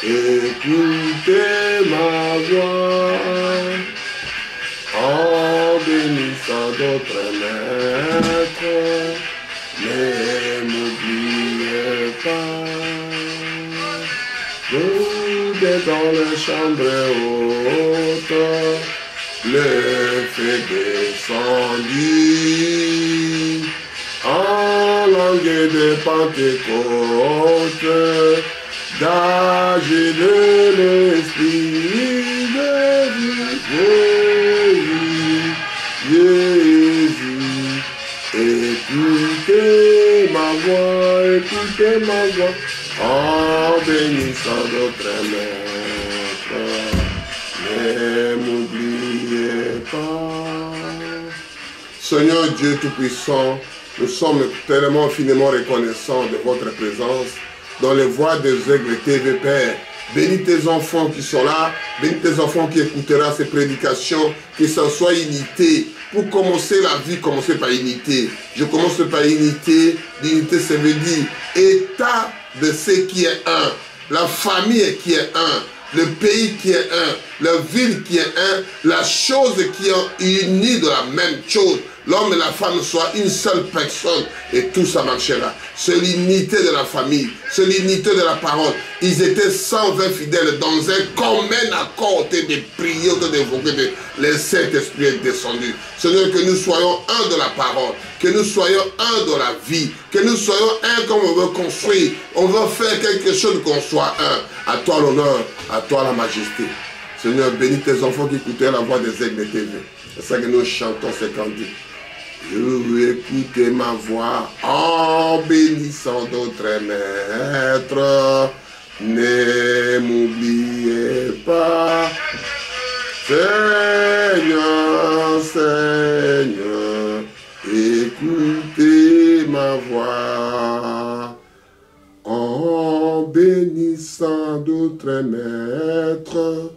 Écoutez ma voix, en bénissant d'autres maîtres, ne m'oubliez pas. Vous êtes dans les chambres hautes, le feu descendit, en langue de Pentecôte, d'agir de l'Esprit de Jésus, écoutez ma voix, en bénissant d'autres maîtres, ne m'oubliez pas. Seigneur Dieu Tout-Puissant, nous sommes tellement infiniment reconnaissants de votre présence dans les voix des aigles TV, Père. Bénis tes enfants qui sont là, bénis tes enfants qui écouteront ces prédications, que ça soit unité. Pour commencer la vie, commencer par unité. Je commence par unité. L'unité, ça veut dire état de ce qui est un, la famille qui est un, le pays qui est un, la ville qui est un, la chose qui est unie de la même chose. L'homme et la femme soient une seule personne et tout ça marchera. C'est l'unité de la famille, c'est l'unité de la parole. Ils étaient 120 fidèles dans un commun accord de prier, d'évoquer, le Saint-Esprit est descendu. Seigneur, que nous soyons un de la parole, que nous soyons un de la vie, que nous soyons un comme on veut construire, on veut faire quelque chose qu'on soit un. À toi l'honneur, à toi la majesté. Seigneur, bénis tes enfants qui écoutaient la voix des aigles TV. C'est ça que nous chantons ces cantiques. Je veux écouter ma voix en bénissant d'autres maîtres. Ne m'oubliez pas. Seigneur, Seigneur, écoutez ma voix en bénissant d'autres maîtres.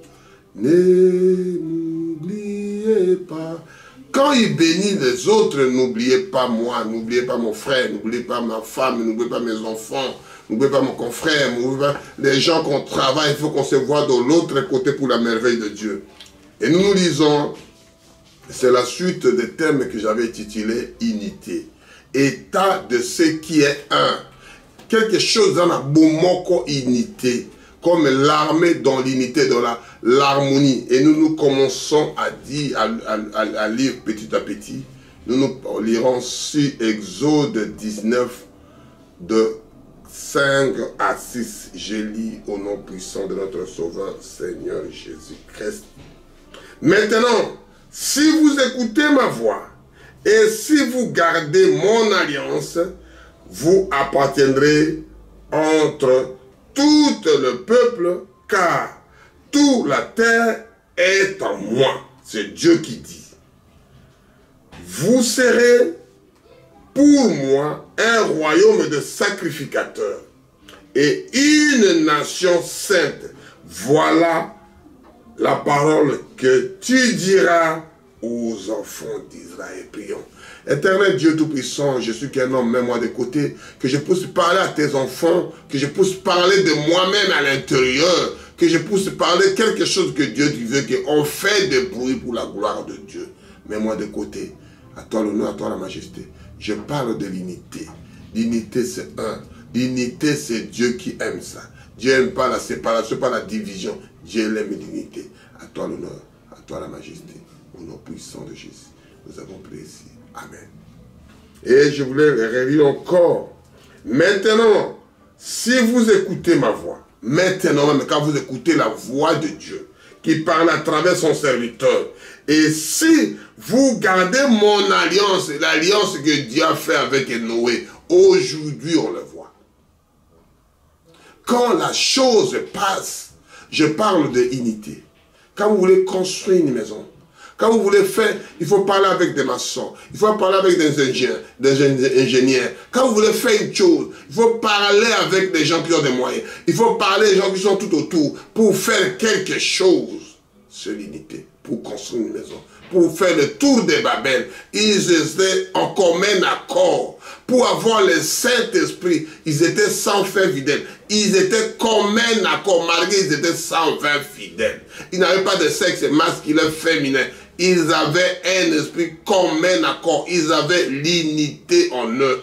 Ne m'oubliez pas. Quand il bénit les autres, n'oubliez pas moi, n'oubliez pas mon frère, n'oubliez pas ma femme, n'oubliez pas mes enfants, n'oubliez pas mon confrère, n'oubliez pas les gens qu'on travaille, il faut qu'on se voit de l'autre côté pour la merveille de Dieu. Et nous lisons, c'est la suite des thèmes que j'avais intitulé unité. État de ce qui est un. Quelque chose dans la bomoko unité. Comme l'armée dans l'unité de l'harmonie. Et nous commençons à dire, à lire petit à petit. Nous lirons sur Exode 19, de 5 à 6. Je lis au nom puissant de notre Sauveur, Seigneur Jésus-Christ. Maintenant, si vous écoutez ma voix, et si vous gardez mon alliance, vous appartiendrez entre tout le peuple, car toute la terre est en moi. C'est Dieu qui dit. Vous serez pour moi un royaume de sacrificateurs et une nation sainte. Voilà la parole que tu diras aux enfants d'Israël. Prions. Éternel Dieu Tout-Puissant, je suis qu'un homme, mets-moi de côté, que je puisse parler à tes enfants, que je puisse parler de moi-même à l'intérieur, que je puisse parler quelque chose que Dieu veut, qu'on fait de bruit pour la gloire de Dieu. Mets-moi de côté. À toi l'honneur, à toi la majesté. Je parle de l'unité. L'unité c'est un. L'unité c'est Dieu qui aime ça. Dieu n'aime pas la séparation, pas la division. Dieu aime l'unité. À toi l'honneur, à toi la majesté. Au nom puissant de Jésus, nous avons prié ici. Amen. Et je voulais relire encore. Maintenant, si vous écoutez ma voix, maintenant même quand vous écoutez la voix de Dieu, qui parle à travers son serviteur, et si vous gardez mon alliance, l'alliance que Dieu a fait avec Noé, aujourd'hui on le voit. Quand la chose passe, je parle de unité. Quand vous voulez construire une maison, quand vous voulez faire, il faut parler avec des maçons, il faut parler avec des ingénieurs. Quand vous voulez faire une chose, il faut parler avec des gens qui ont des moyens. Il faut parler des gens qui sont tout autour pour faire quelque chose. C'est l'unité, pour construire une maison, pour faire le tour des Babel. Ils étaient en commun accord. Pour avoir le Saint-Esprit, ils étaient 100 fidèles. Ils étaient commun accord, malgré ils étaient 120 fidèles. Ils n'avaient pas de sexe masculin, féminin. Ils avaient un esprit commun accord. Ils avaient l'unité en eux.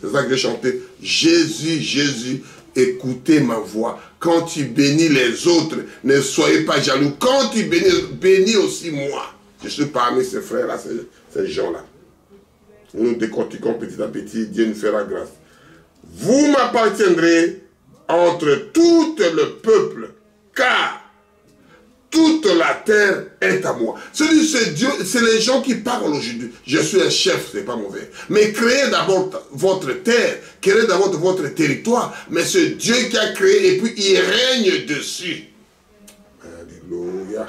C'est ça que j'ai chanté. Jésus, Jésus, écoutez ma voix. Quand tu bénis les autres, ne soyez pas jaloux. Quand tu bénis, bénis aussi moi. Je suis parmi ces frères-là, ces gens-là. Nous décortiquons petit à petit, Dieu nous fera grâce. Vous m'appartiendrez entre tout le peuple, car toute la terre est à moi. C'est Dieu, c'est les gens qui parlent aujourd'hui. Je suis un chef, c'est pas mauvais. Mais créez d'abord votre terre, créez d'abord votre territoire. Mais c'est Dieu qui a créé et puis il règne dessus. Alléluia.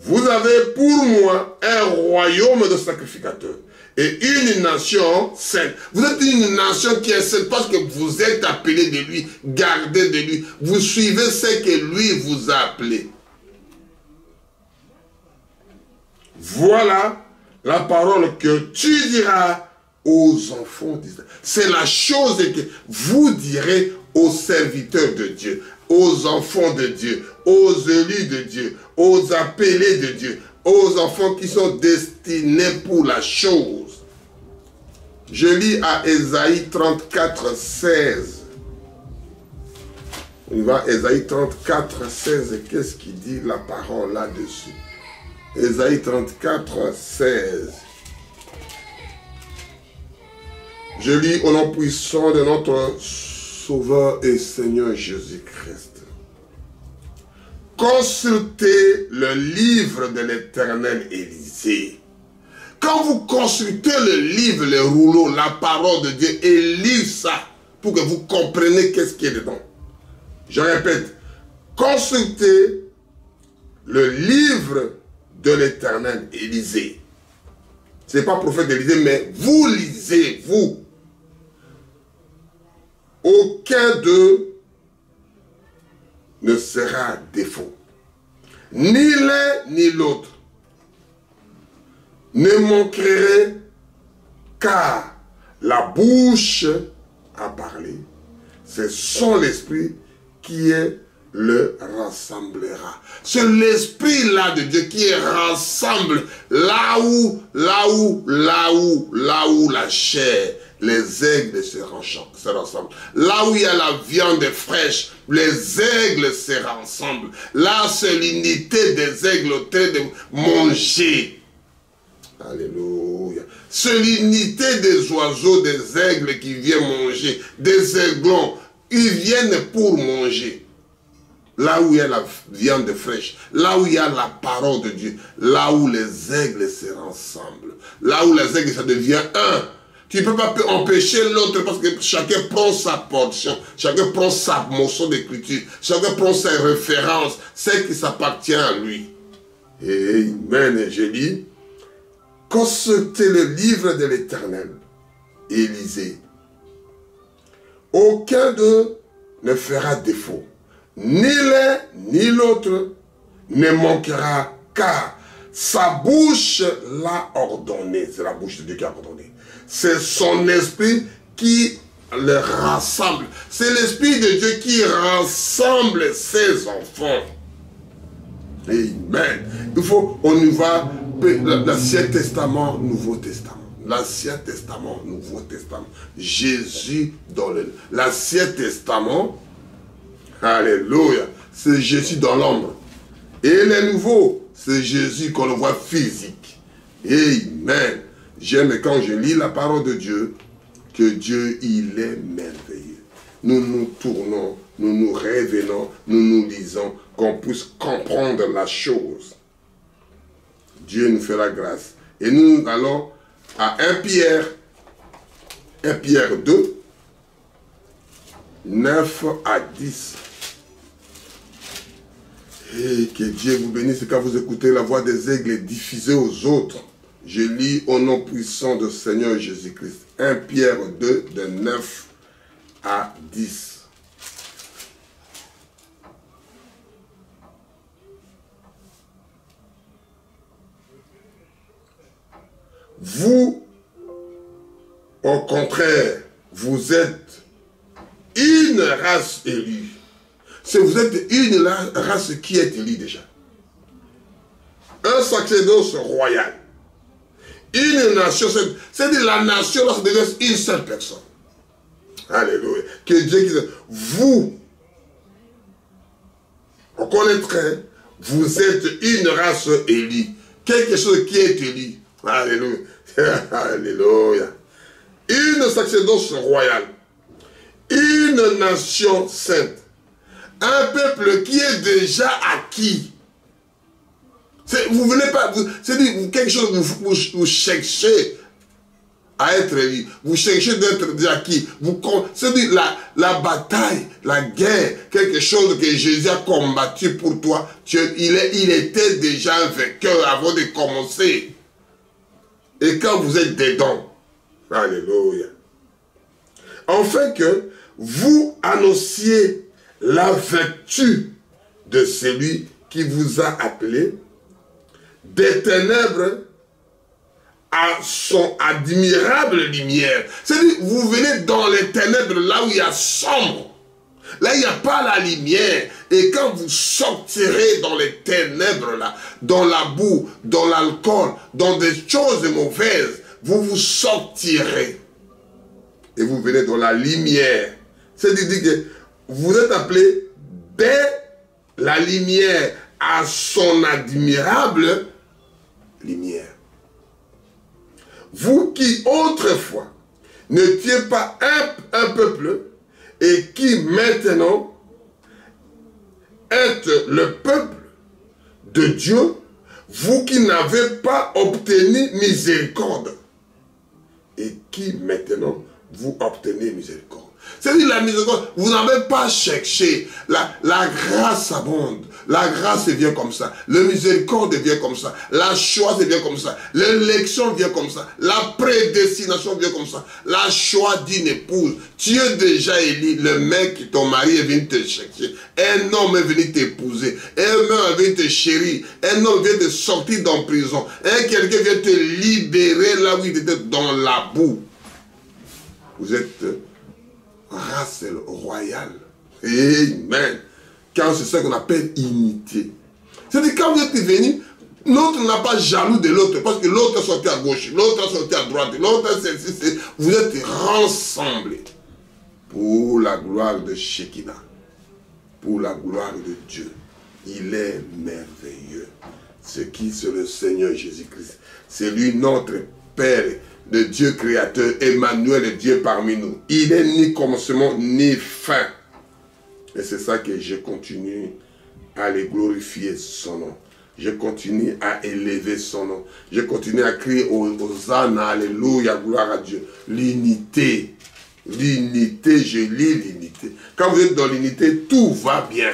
Vous avez pour moi un royaume de sacrificateurs et une nation sainte. Vous êtes une nation qui est sainte parce que vous êtes appelés de lui, gardés de lui. Vous suivez ce que lui vous a appelé. Voilà la parole que tu diras aux enfants d'Israël. C'est la chose que vous direz aux serviteurs de Dieu, aux enfants de Dieu, aux élus de Dieu, aux appelés de Dieu, aux enfants qui sont destinés pour la chose. Je lis à Ésaïe 34, 16. On va à Ésaïe 34, 16. Et qu'est-ce qu'il dit la parole là-dessus? Ésaïe 34, 16. Je lis au nom puissant de notre Sauveur et Seigneur Jésus-Christ. Consultez le livre de l'Éternel Élysée. Quand vous consultez le livre, le rouleau, la parole de Dieu, et lisez ça pour que vous compreniez qu'est-ce qui est dedans. Je répète, consultez le livre de l'Éternel Élysée. Ce n'est pas prophète Élysée, mais vous lisez, vous. Aucun d'eux ne sera défaut. Ni l'un ni l'autre ne manquerait, car la bouche a parlé. C'est son esprit qui le rassemblera. C'est l'esprit là de Dieu qui rassemble là où la chair, les aigles se rassemblent. Là où il y a la viande fraîche, les aigles se rassemblent. Là, c'est l'unité des aigles au train de manger. Alléluia. C'est l'unité des oiseaux, des aigles qui viennent manger, des aiglons. Ils viennent pour manger. Là où il y a la viande fraîche, là où il y a la parole de Dieu, là où les aigles se rassemblent, là où les aigles, ça devient un. Tu ne peux pas empêcher l'autre parce que chacun prend sa portion, chacun prend sa morceau d'écriture, chacun prend ses références, ce qui s'appartient à lui. Amen. Et je dis, consultez le livre de l'Éternel et lisez. Aucun d'eux ne fera défaut. Ni l'un ni l'autre ne manquera, car sa bouche l'a ordonné. C'est la bouche de Dieu qui a ordonné. C'est son esprit qui le rassemble. C'est l'esprit de Dieu qui rassemble ses enfants. Amen. Il faut, on y va, l'Ancien Testament, Nouveau Testament. L'Ancien Testament, Nouveau Testament. Jésus dans l'Ancien Testament, alléluia, c'est Jésus dans l'ombre. Et les nouveaux, c'est Jésus qu'on le voit physique. Amen. J'aime quand je lis la parole de Dieu, que Dieu, il est merveilleux. Nous nous tournons, nous nous révélons, nous nous lisons, qu'on puisse comprendre la chose. Dieu nous fait la grâce. Et nous allons à 1 Pierre 2, 9 à 10. Et que Dieu vous bénisse quand vous écoutez la voix des aigles et diffusée aux autres. Je lis au nom puissant du Seigneur Jésus-Christ. 1 Pierre 2, de 9 à 10. Vous, au contraire, vous êtes une race élue. Vous êtes une race qui est élue déjà. Un sacerdoce royal. Une nation, c'est-à-dire la nation lorsque devient une seule personne. Alléluia. Que Dieu dise, vous, on connaîtrait, vous êtes une race élue. Quelque chose qui est élu. Alléluia. Alléluia. Une sacerdoce royale. Une nation sainte. Un peuple qui est déjà acquis. Vous ne venez pas, c'est quelque chose que vous cherchez à être élu. Vous cherchez d'être déjà acquis. C'est la bataille, la guerre, quelque chose que Jésus a combattu pour toi. Il était déjà un vainqueur avant de commencer. Et quand vous êtes dedans, alléluia. Enfin que vous annonciez la vertu de celui qui vous a appelé des ténèbres à son admirable lumière. C'est-à-dire, vous venez dans les ténèbres, là où il y a sombre. Là, il n'y a pas la lumière. Et quand vous sortirez dans les ténèbres, là, dans la boue, dans l'alcool, dans des choses mauvaises, vous vous sortirez. Et vous venez dans la lumière. C'est-à-dire que vous êtes appelé dès la lumière à son admirable lumière. Vous qui autrefois n'étiez pas un peuple et qui maintenant êtes le peuple de Dieu, vous qui n'avez pas obtenu miséricorde et qui maintenant vous obtenez miséricorde. C'est-à-dire la miséricorde, vous n'avez pas cherché. La grâce abonde. La grâce vient comme ça. Le miséricorde vient comme ça. La choix vient comme ça. L'élection vient comme ça. La prédestination vient comme ça. La choix d'une épouse. Tu es déjà élu. Le mec, ton mari est venu te chercher. Un homme est venu t'épouser. Un homme est venu te chérir. Un homme vient te sortir d'en prison. Quelqu'un vient te libérer là où il était dans la boue. Vous êtes race royale. Amen. Car c'est ça qu'on appelle unité. C'est-à-dire quand vous êtes venu, l'autre n'a pas jaloux de l'autre, parce que l'autre est sorti à gauche, l'autre est sorti à droite, l'autre est... Vous êtes rassemblés pour la gloire de Shekinah, pour la gloire de Dieu. Il est merveilleux. C'est qui? C'est le Seigneur Jésus-Christ. C'est lui notre Père, de Dieu créateur, Emmanuel, le Dieu parmi nous. Il est ni commencement ni fin. Et c'est ça que je continue à les glorifier son nom. Je continue à élever son nom. Je continue à crier Hosanna, alléluia, gloire à Dieu. L'unité. L'unité, je lis l'unité. Quand vous êtes dans l'unité, tout va bien.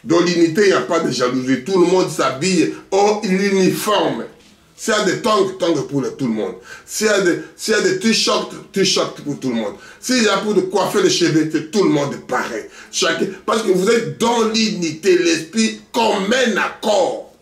Dans l'unité, il n'y a pas de jalousie. Tout le monde s'habille en uniforme. S'il y a des tongs pour tout le monde. S'il y a des t-shirts pour tout le monde. S'il y a pour de coiffer les cheveux, c'est tout le monde pareil. Parce que vous êtes dans l'unité, l'esprit comme un accord.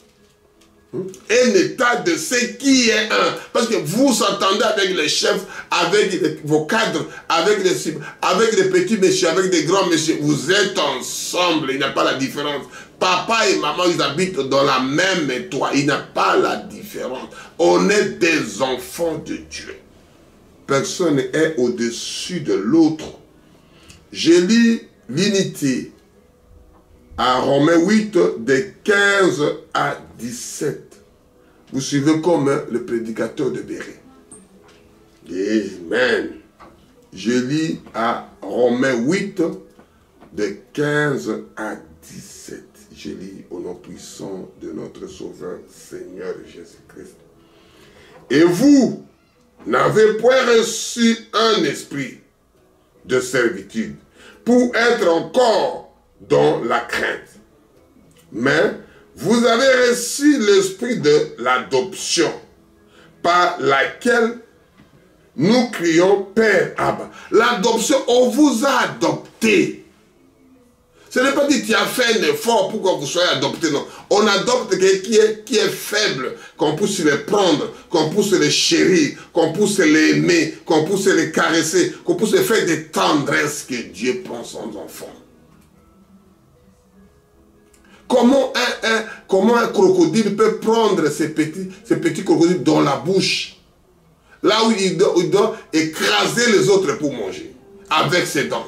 Un état de ce qui est un. Parce que vous entendez avec les chefs, avec vos cadres, avec les petits messieurs, avec des grands messieurs. Vous êtes ensemble, il n'y a pas la différence. Papa et maman, ils habitent dans la même toit. Il n'y a pas la différence. On est des enfants de Dieu. Personne n'est au-dessus de l'autre. Je lis l'unité à Romains 8, de 15 à 17. Vous suivez comme le prédicateur de Béret. Amen. Je lis à Romains 8, de 15 à 17. Je lis au nom puissant de notre Sauveur, Seigneur Jésus-Christ. Et vous n'avez point reçu un esprit de servitude pour être encore dans la crainte. Mais vous avez reçu l'esprit de l'adoption, par laquelle nous crions Père Abba. L'adoption, on vous a adopté. Ce n'est pas dit que tu as fait un effort pour que vous soyez adopté, non. On adopte quelqu'un qui est faible, qu'on puisse le prendre, qu'on puisse le chérir, qu'on puisse l'aimer, qu'on puisse le caresser, qu'on puisse faire des tendresses que Dieu prend son enfant. Comment un crocodile peut prendre ces petits crocodiles dans la bouche, là où il doit écraser les autres pour manger, avec ses dents.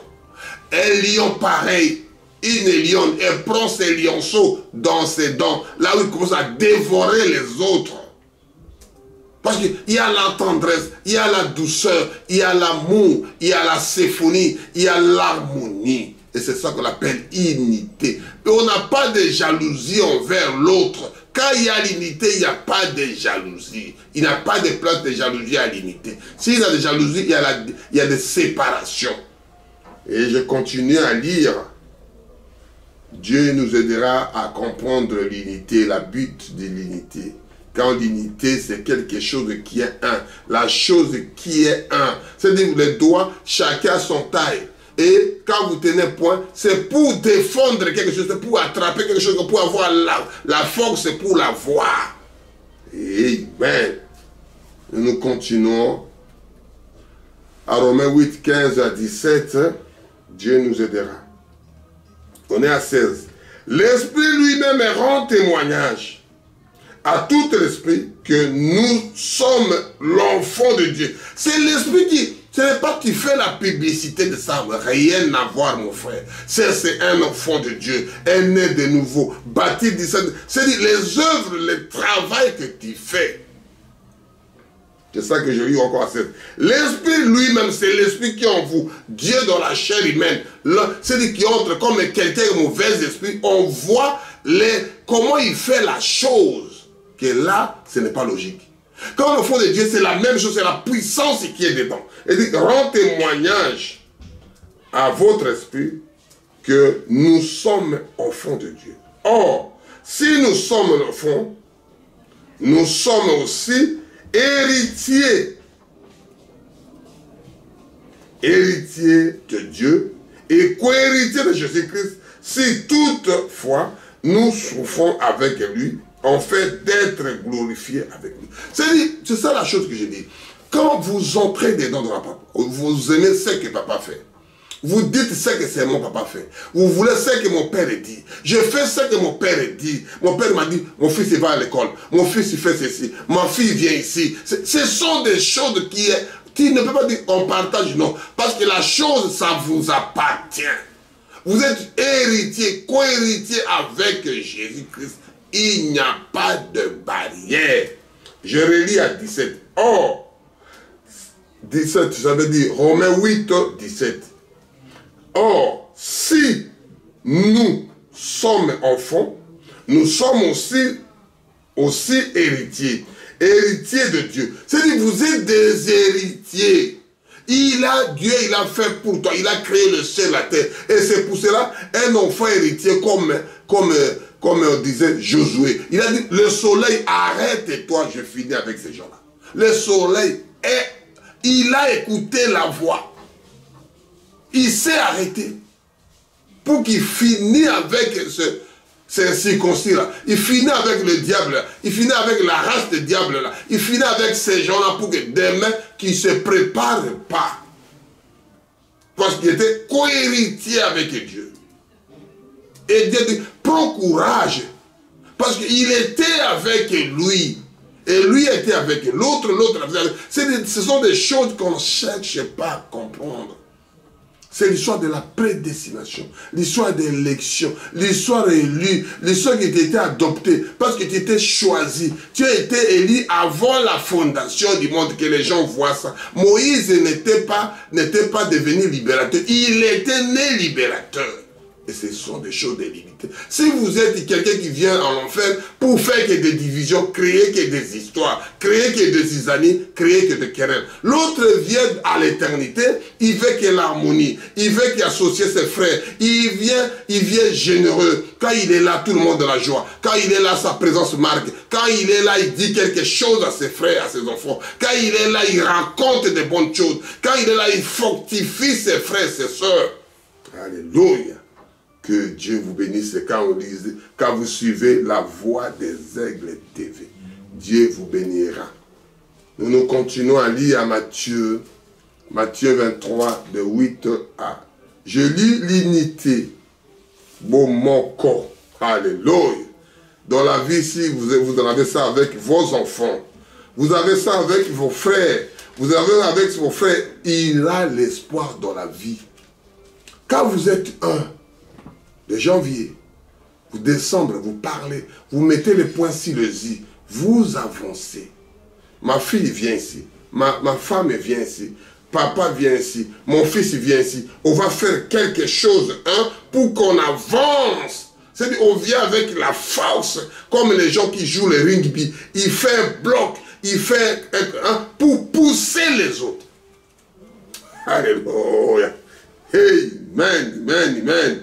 Un lion pareil, une lionne, elle prend ses lionceaux dans ses dents, là où il commence à dévorer les autres. Parce qu'il y a la tendresse, il y a la douceur, il y a l'amour, il y a la symphonie, il y a l'harmonie. Et c'est ça qu'on appelle unité. Et on n'a pas de jalousie envers l'autre. Quand il y a l'unité, il n'y a pas de jalousie. Il n'y a pas de place de jalousie à l'unité. S'il y a de jalousie, il y a des séparations. Et je continue à lire. Dieu nous aidera à comprendre l'unité, la but de l'unité. Quand l'unité, c'est quelque chose qui est un. La chose qui est un. C'est-à-dire les doigts, chacun a son taille. Et quand vous tenez point, c'est pour défendre quelque chose, c'est pour attraper quelque chose, pour avoir la force, c'est pour l'avoir. Amen. Nous continuons. À Romains 8, 15 à 17, Dieu nous aidera. On est à 16. L'Esprit lui-même rend témoignage à tout l'Esprit que nous sommes l'enfant de Dieu. C'est l'Esprit qui... Ce n'est pas que tu fais la publicité de ça, rien à voir, mon frère. C'est un enfant de Dieu, un né de nouveau, bâti du Saint. C'est-à-dire les œuvres, le travail que tu fais. C'est ça que je lis encore à 7. L'Esprit lui-même, c'est l'Esprit qui est en vous. Dieu dans la chair humaine. C'est-à-dire qui entre comme quelqu'un de mauvais esprit. On voit comment il fait la chose. Que là, ce n'est pas logique. Quand l'enfant de Dieu, c'est la même chose, c'est la puissance qui est dedans. Il dit, rend témoignage à votre esprit que nous sommes enfants de Dieu. Or, si nous sommes enfants, nous sommes aussi héritiers. Héritiers de Dieu et co-héritiers de Jésus-Christ, si toutefois nous souffrons avec lui, en fait d'être glorifié avec lui. C'est ça la chose que je dis. Quand vous entrez dedans de papa, vous aimez ce que papa fait. Vous dites ce que c'est mon papa fait. Vous voulez ce que mon père dit. Je fais ce que mon père dit. Mon père m'a dit, mon fils il va à l'école. Mon fils il fait ceci. Ma fille vient ici. Ce sont des choses qui ne peuvent pas dire on partage, non. Parce que la chose, ça vous appartient. Vous êtes héritier, co-héritier avec Jésus-Christ. Il n'y a pas de barrière. Je relis à 17. Or, 17, ça veut dire Romains 8, 17. Or, si nous sommes enfants, nous sommes aussi héritiers. Héritiers de Dieu. C'est-à-dire vous êtes des héritiers. Dieu, il a fait pour toi. Il a créé le ciel, la terre. Et c'est pour cela, un enfant héritier comme on disait Josué. Il a dit, le soleil, arrête-toi, je finis avec ces gens-là. Le soleil, il a écouté la voix. Il s'est arrêté pour qu'il finisse avec ces circoncis-là. Il finit avec le diable, il finit avec la race de diable là. Il finit avec ces gens-là pour que demain, qu'ils ne se préparent pas. Parce qu'il était co-héritier avec Dieu. Et Dieu dit, prends courage. Parce qu'il était avec lui. Et lui était avec l'autre, ce sont des choses qu'on ne cherche pas à comprendre. C'est l'histoire de la prédestination, l'histoire d'élection, l'histoire élue, l'histoire qui était adoptée parce que tu étais choisi. Tu as été élu avant la fondation du monde, que les gens voient ça. Moïse n'était pas devenu libérateur, il était né libérateur. Et ce sont des choses délimitées. Si vous êtes quelqu'un qui vient en enfer pour faire que des divisions, créer que des histoires, créer que des zizanies, créer que des querelles. L'autre vient à l'éternité, il veut que l'harmonie, il veut qu'il associe ses frères, il vient généreux. Quand il est là, tout le monde a la joie. Quand il est là, sa présence marque. Quand il est là, il dit quelque chose à ses frères, à ses enfants. Quand il est là, il raconte des bonnes choses. Quand il est là, il fortifie ses frères, ses sœurs. Alléluia. Que Dieu vous bénisse quand vous suivez la voie des aigles TV. Dieu vous bénira. Nous continuons à lire à Matthieu 23, de 8 à. Je lis l'unité. Bon, mon corps. Alléluia. Dans la vie ici, vous en avez ça avec vos enfants. Vous avez ça avec vos frères. Vous avez avec vos frères. Il a l'espoir dans la vie. Quand vous êtes un, de janvier, vous décembre, vous parlez, vous mettez les points sur le i, vous avancez. Ma fille vient ici, ma femme vient ici, papa vient ici, mon fils vient ici. On va faire quelque chose pour qu'on avance. C'est-à-dire on vient avec la force, comme les gens qui jouent le rugby. Il fait un bloc, il fait pour pousser les autres. Alléluia. Amen, amen, amen.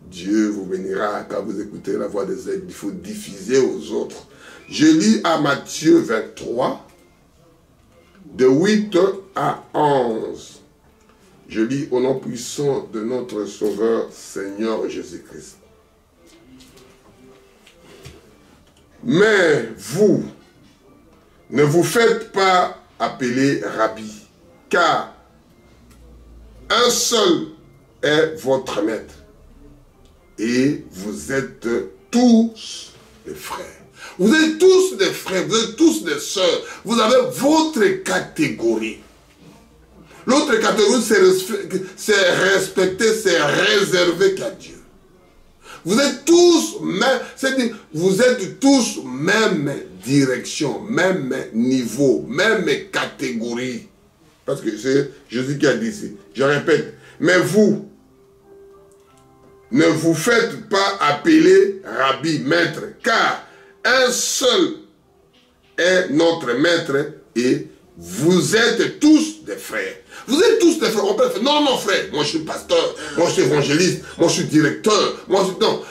Dieu vous bénira quand vous écoutez la voix des aigles. Il faut diffuser aux autres. Je lis à Matthieu 23, de 8 à 11. Je lis au nom puissant de notre Sauveur, Seigneur Jésus-Christ. Mais vous, ne vous faites pas appeler Rabbi, car un seul est votre maître. Et vous êtes tous des frères. Vous êtes tous des frères, vous êtes tous des sœurs. Vous avez votre catégorie. L'autre catégorie, c'est respecter, c'est réserver qu'à Dieu. Vous êtes tous même, c'est-à-dire, vous êtes tous même direction, même niveau, même catégorie. Parce que c'est Jésus qui a dit ici. Je répète, mais vous, ne vous faites pas appeler Rabbi, maître, car un seul est notre maître et vous êtes tous des frères. Vous êtes tous des frères. On peut faire, non, frère, moi je suis pasteur, moi je suis évangéliste, moi je suis directeur, moi je suis... Non,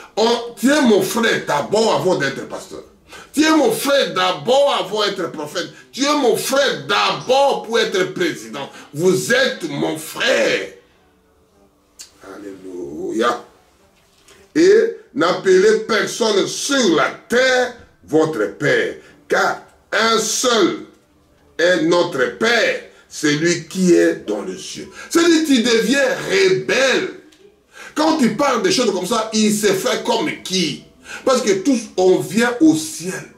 tu es mon frère d'abord avant d'être pasteur. Tu es mon frère d'abord avant d'être prophète. Tu es mon frère d'abord pour être président. Vous êtes mon frère. Alléluia. Et n'appelez personne sur la terre votre Père, car un seul est notre Père, celui qui est dans le ciel. C'est-à-dire que tu deviens rebelle. Quand tu parles des choses comme ça, il se fait comme qui? Parce que tous, on vient au ciel.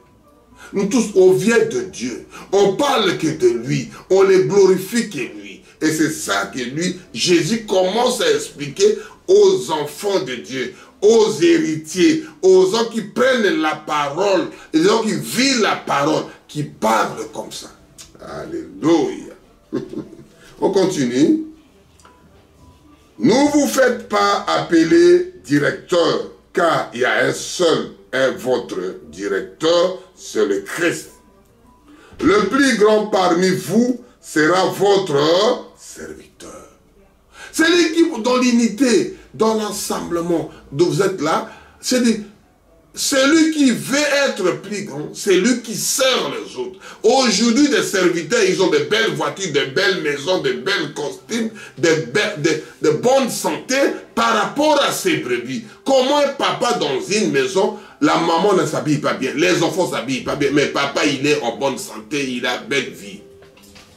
Nous tous, on vient de Dieu. On parle que de lui. On le glorifie que lui. Et c'est ça que lui, Jésus commence à expliquer aux enfants de Dieu, aux héritiers, aux gens qui prennent la parole, les gens qui vivent la parole, qui parlent comme ça. Alléluia. On continue. Ne vous faites pas appeler directeur, car il y a un seul est votre directeur, c'est le Christ. Le plus grand parmi vous sera votre serviteur. C'est l'équipe dans l'unité, dans l'ensemblement dont vous êtes là. C'est celui qui veut être plus grand, c'est lui qui sert les autres. Aujourd'hui, des serviteurs, ils ont de belles voitures, de belles maisons, de belles costumes, de bonne santé par rapport à ses brebis. Comment un papa dans une maison, la maman ne s'habille pas bien, les enfants ne s'habillent pas bien, mais papa, il est en bonne santé, il a belle vie.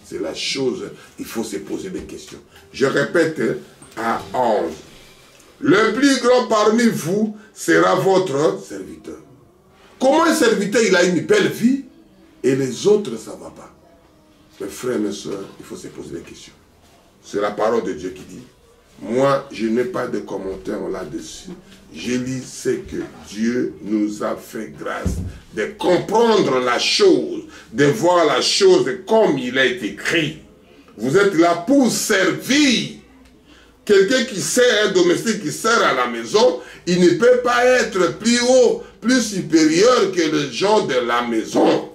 C'est la chose, il faut se poser des questions. Je répète à 11. Le plus grand parmi vous sera votre serviteur. Comment un serviteur, il a une belle vie et les autres, ça ne va pas. Mes frères, mes soeurs, il faut se poser des questions. C'est la parole de Dieu qui dit. Moi, je n'ai pas de commentaire là-dessus. Je lis ce que Dieu nous a fait grâce de comprendre la chose, de voir la chose comme il a été écrit. Vous êtes là pour servir. Quelqu'un qui sert, un domestique qui sert à la maison, il ne peut pas être plus haut, plus supérieur que les gens de la maison.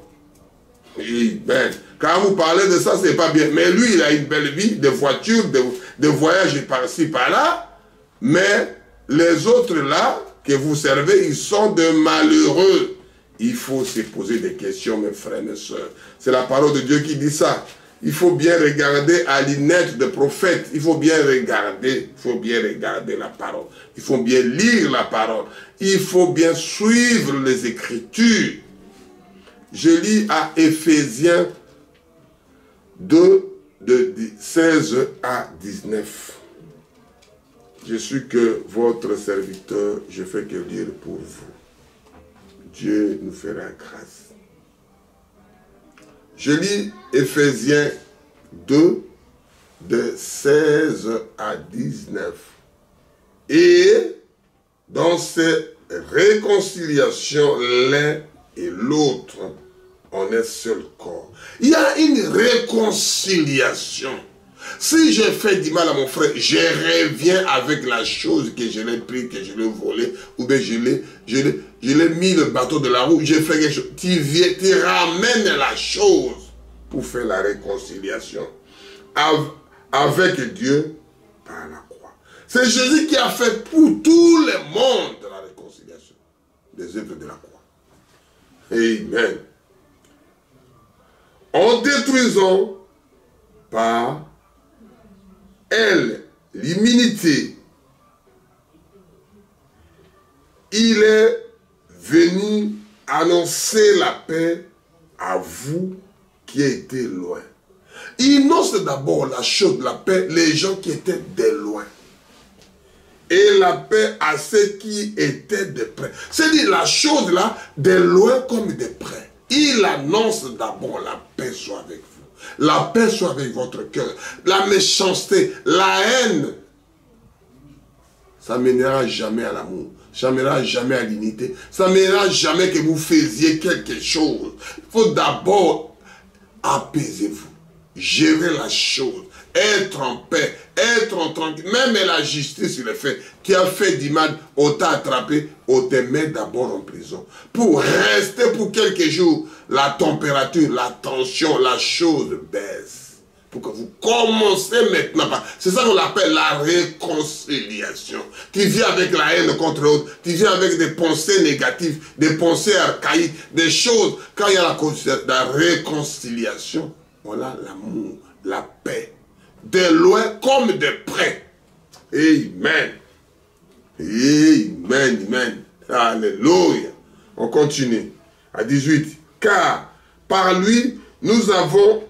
Et ben, quand vous parlez de ça, c'est pas bien. Mais lui, il a une belle vie, de voitures, de voyages par-ci, par-là. Mais les autres là, que vous servez, ils sont de malheureux. Il faut se poser des questions, mes frères, mes soeurs. C'est la parole de Dieu qui dit ça. Il faut bien regarder à l'inette de prophète. Il faut bien regarder. Il faut bien regarder la parole. Il faut bien lire la parole. Il faut bien suivre les Écritures. Je lis à Éphésiens 2, de 16 à 19. Je suis que votre serviteur, je fais que lire pour vous. Dieu nous fera grâce. Je lis Éphésiens 2, de 16 à 19. Et dans cette réconciliation, l'un et l'autre, on est seul corps. Il y a une réconciliation. Si j'ai fait du mal à mon frère, je reviens avec la chose que je l'ai pris, que je l'ai volé, ou bien je l'ai mis le bateau de la roue, j'ai fait quelque chose. Tu viens, tu ramènes la chose pour faire la réconciliation avec Dieu par la croix. C'est Jésus qui a fait pour tout le monde la réconciliation des œuvres de la croix. Amen. En détruisant par elle l'immunité, il est venu annoncer la paix à vous qui étiez loin. Il annonce d'abord la chose de la paix, les gens qui étaient de loin. Et la paix à ceux qui étaient de près. C'est-à-dire la chose là, de loin comme de près. Il annonce d'abord la paix soit avec vous. La paix soit avec votre cœur. La méchanceté, la haine, ça ne mènera jamais à l'amour. Ça ne mènera jamais à l'unité. Ça ne mènera jamais que vous faisiez quelque chose. Il faut d'abord apaiser-vous. Gérer la chose. Être en paix. Être en tranquille. Même la justice, il est fait. Qui a fait du mal, on t'a attrapé, on te met d'abord en prison. Pour rester pour quelques jours, la température, la tension, la chose baisse. Pour que vous commencez maintenant par... C'est ça qu'on appelle la réconciliation. Tu viens avec la haine contre l'autre, tu viens avec des pensées négatives, des pensées archaïques, des choses. Quand il y a la réconciliation, on a l'amour, la paix. De loin comme de près. Amen. Amen, amen. Alléluia. On continue. À 18. Car par lui, nous avons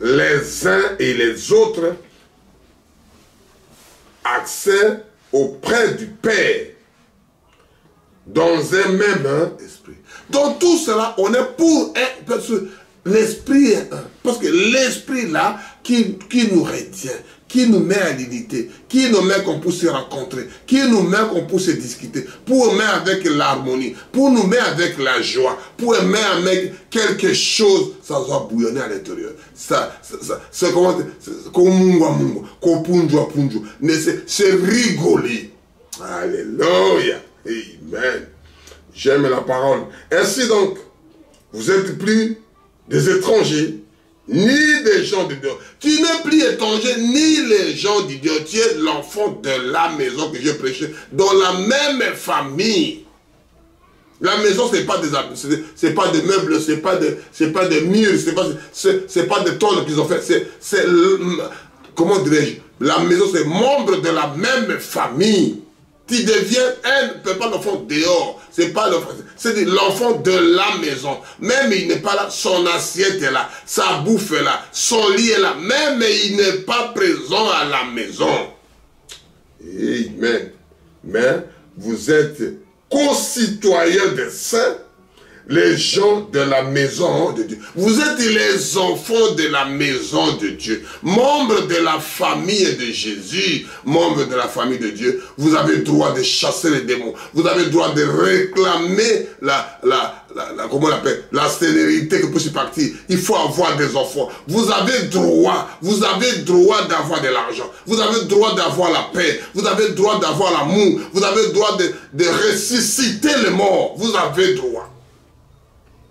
les uns et les autres accès auprès du Père dans un même esprit. Dans tout cela, on est pour un... Parce que l'esprit est un. Parce que l'esprit là, qui nous retient, qui nous met à l'unité, qui nous met qu'on puisse se rencontrer, qui nous met qu'on puisse se discuter, pour nous mettre avec l'harmonie, pour nous mettre avec la joie, pour nous mettre avec quelque chose, ça doit bouillonner à l'intérieur. C'est comment, c'est rigoler. Alléluia. Amen. J'aime la parole. Ainsi donc, vous êtes plus des étrangers, ni des gens de Dieu. Tu n'es plus étranger, ni les gens de Dieu. Tu es l'enfant de la maison que je prêchais, dans la même famille. La maison, ce n'est pas des pas de meubles, ce n'est pas de murs, c'est pas de tôles qu'ils ont fait. Comment dirais-je? La maison, c'est membre de la même famille. Tu deviens pas l'enfant dehors, c'est l'enfant de la maison. Même il n'est pas là, son assiette est là, sa bouffe est là, son lit est là, même il n'est pas présent à la maison. Amen. Mais vous êtes concitoyens des saints, les gens de la maison de Dieu. Vous êtes les enfants de la maison de Dieu. Membres de la famille de Jésus. Membres de la famille de Dieu. Vous avez le droit de chasser les démons. Vous avez le droit de réclamer comment on l'appelle, la sénérité que peut se partir. Il faut avoir des enfants. Vous avez droit d'avoir de l'argent. Vous avez le droit d'avoir la paix. Vous avez le droit d'avoir l'amour. Vous avez le droit de ressusciter les morts. Vous avez le droit.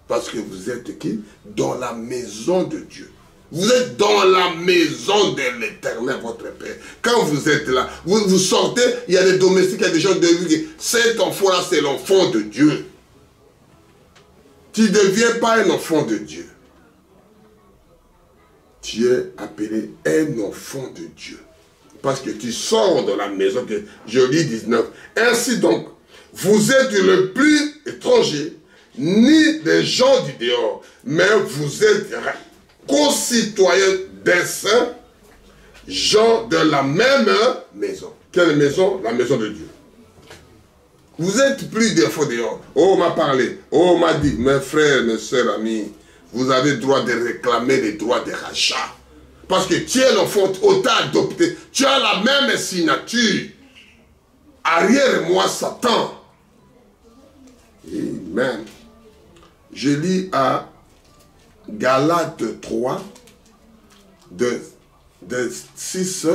Parce que vous êtes qui? Dans la maison de Dieu. Vous êtes dans la maison de l'Éternel, votre Père. Quand vous êtes là, vous sortez, il y a des domestiques, il y a des gens de vie. Cet enfant-là, c'est l'enfant de Dieu. Tu ne deviens pas un enfant de Dieu. Tu es appelé un enfant de Dieu. Parce que tu sors de la maison, que je lis 19. Ainsi donc, vous êtes le plus étranger, ni des gens du dehors, mais vous êtes concitoyens des saints, gens de la même maison. Quelle maison? La maison de Dieu. Vous êtes plus des faux dehors. Oh, on m'a parlé. Oh, on m'a dit. Mes frères, mes soeurs, amis, vous avez le droit de réclamer les droits de rachat. Parce que tu es l'enfant, on t'a adopté. Tu as la même signature. Arrière-moi, Satan. Amen. Je lis à Galates 3, de 6,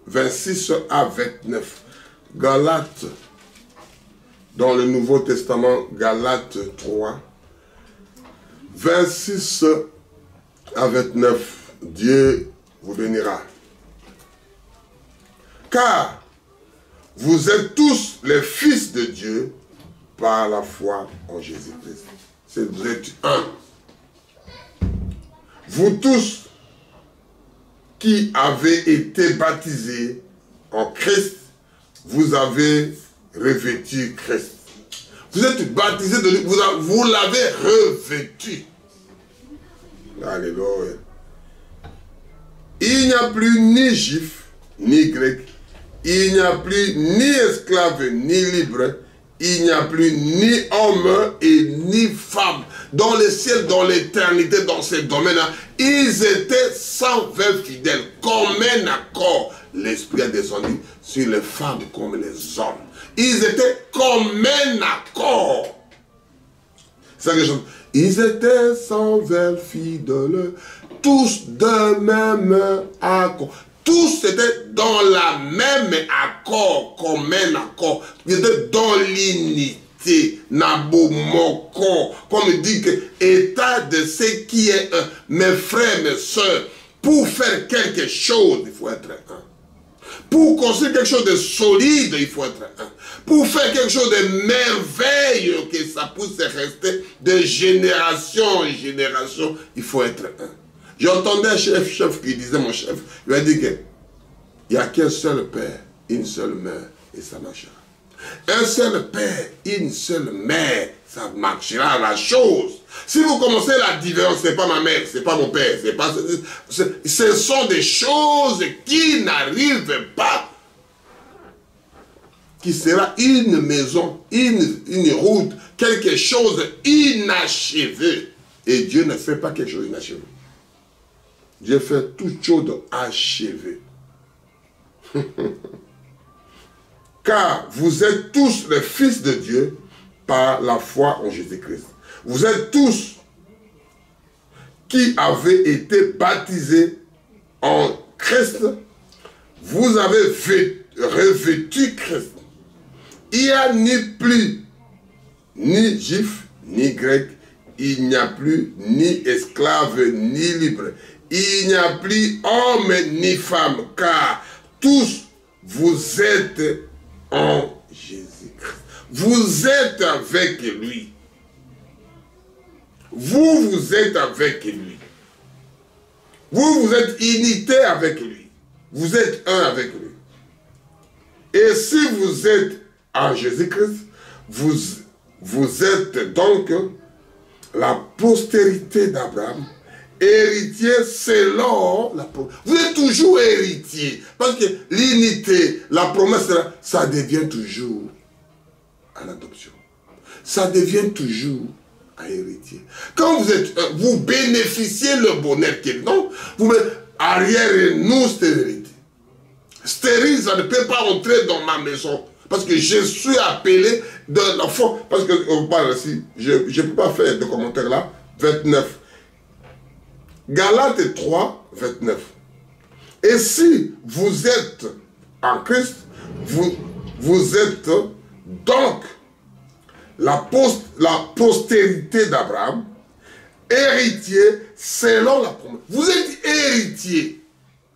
26 à 29. Galates, dans le Nouveau Testament, Galates 3, 26 à 29. Dieu vous bénira. Car vous êtes tous les fils de Dieu par la foi en Jésus-Christ. Vous êtes un. Vous tous qui avez été baptisés en Christ, vous avez revêtu Christ. Vous êtes baptisés de lui, vous l'avez revêtu. Alléluia. Il n'y a plus ni juif, ni grec. Il n'y a plus ni esclave, ni libre. Il n'y a plus ni homme et ni femme. Dans le ciel, dans l'éternité, dans ces domaines-là, ils étaient 120 fidèles, comme un accord. L'Esprit a descendu sur les femmes comme les hommes. Ils étaient comme un accord. C'est quelque chose. Ils étaient 120 fidèles, tous de même accord. Tous étaient dans la même accord, comme un accord. Ils étaient dans l'unité. Nabomoko. Comme dit que état de ce qui est un. Mes frères, mes soeurs, pour faire quelque chose, il faut être un. Pour construire quelque chose de solide, il faut être un. Pour faire quelque chose de merveilleux, que ça puisse rester de génération en génération, il faut être un. J'entendais un chef qui disait, mon chef, il a dit qu'il n'y a qu'un seul père, une seule mère, et ça marchera. Un seul père, une seule mère, ça marchera la chose. Si vous commencez la différence, ce n'est pas ma mère, ce n'est pas mon père, ce sont des choses qui n'arrivent pas. Qui sera une maison, une route, quelque chose inachevé. Et Dieu ne fait pas quelque chose d'inachevé. Dieu fait toute chose achevée. Car vous êtes tous les fils de Dieu par la foi en Jésus-Christ. Vous êtes tous qui avez été baptisés en Christ. Vous avez revêtu Christ. Il n'y a ni plus ni juif, ni grec. Il n'y a plus ni esclave, ni libre. Il n'y a plus homme ni femme, car tous vous êtes en Jésus-Christ. Vous êtes avec lui. Vous êtes avec lui. Vous êtes unité avec lui. Vous êtes un avec lui. Et si vous êtes en Jésus-Christ, vous êtes donc la postérité d'Abraham, héritier selon la promesse. Vous êtes toujours héritier. Parce que l'unité, la promesse, ça devient toujours à l'adoption. Ça devient toujours à à héritier. Quand vous bénéficiez le bonheur qu'il donne, vous mettez arrière nous stérilité. Stérile, ça ne peut pas entrer dans ma maison. Parce que je suis appelé de l'enfant. Parce qu'on parle ici, je ne peux pas faire de commentaires là. 29. Galates 3, 29. Et si vous êtes en Christ, vous êtes donc la postérité d'Abraham, héritier selon la promesse. Vous êtes héritier.